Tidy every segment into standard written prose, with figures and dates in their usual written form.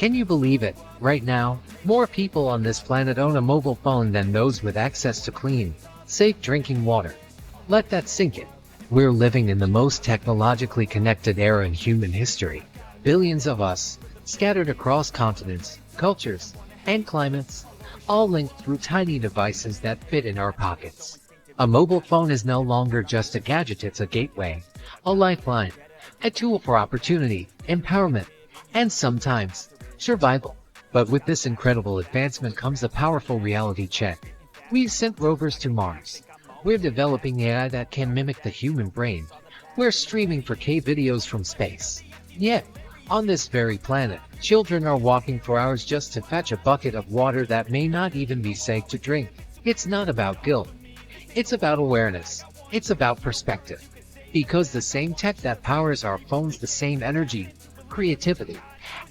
Can you believe it? Right now, more people on this planet own a mobile phone than those with access to clean, safe drinking water. Let that sink in. We're living in the most technologically connected era in human history. Billions of us, scattered across continents, cultures, and climates, all linked through tiny devices that fit in our pockets. A mobile phone is no longer just a gadget, it's a gateway, a lifeline, a tool for opportunity, empowerment, and sometimes survival. But with this incredible advancement comes a powerful reality check. We've sent rovers to Mars. We're developing AI that can mimic the human brain. We're streaming 4K videos from space. Yet, on this very planet, children are walking for hours just to fetch a bucket of water that may not even be safe to drink. It's not about guilt. It's about awareness. It's about perspective. Because the same tech that powers our phones, the same energy, creativity,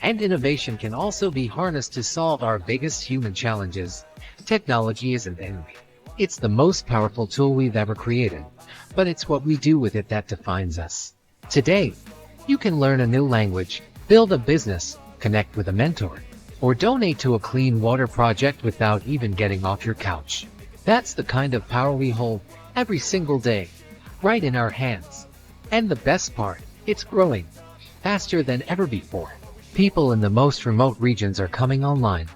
and innovation can also be harnessed to solve our biggest human challenges. Technology isn't enemy. It's the most powerful tool we've ever created, but it's what we do with it that defines us. Today, you can learn a new language, build a business, connect with a mentor, or donate to a clean water project without even getting off your couch. That's the kind of power we hold every single day, right in our hands. And the best part, it's growing faster than ever before. People in the most remote regions are coming online.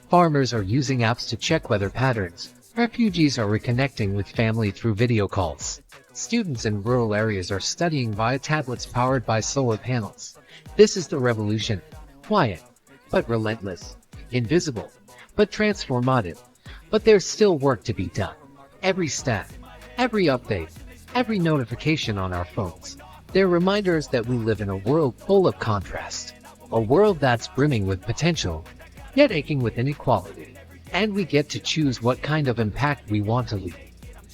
Farmers are using apps to check weather patterns. Refugees are reconnecting with family through video calls. Students in rural areas are studying via tablets powered by solar panels. This is the revolution. Quiet, but relentless. Invisible, but transformative. But there's still work to be done. Every stat, every update, every notification on our phones, they're reminders that we live in a world full of contrast. A world that's brimming with potential, yet aching with inequality. And we get to choose what kind of impact we want to leave.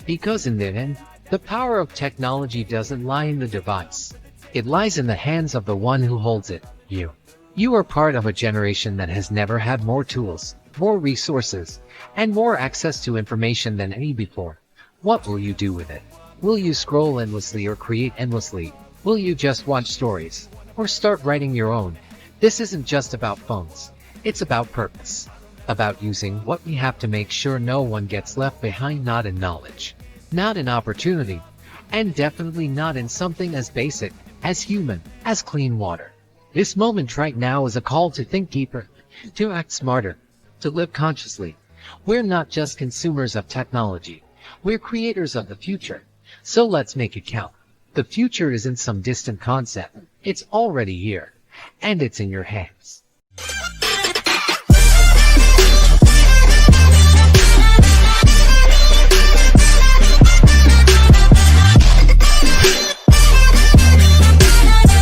Because in the end, the power of technology doesn't lie in the device. It lies in the hands of the one who holds it, you. You are part of a generation that has never had more tools, more resources, and more access to information than any before. What will you do with it? Will you scroll endlessly or create endlessly? Will you just watch stories, or start writing your own? This isn't just about phones. It's about purpose. About using what we have to make sure no one gets left behind, not in knowledge, not in opportunity, and definitely not in something as basic, as human, as clean water. This moment right now is a call to think deeper, to act smarter, to live consciously. We're not just consumers of technology. We're creators of the future. So let's make it count. The future isn't some distant concept. It's already here, and it's in your hands.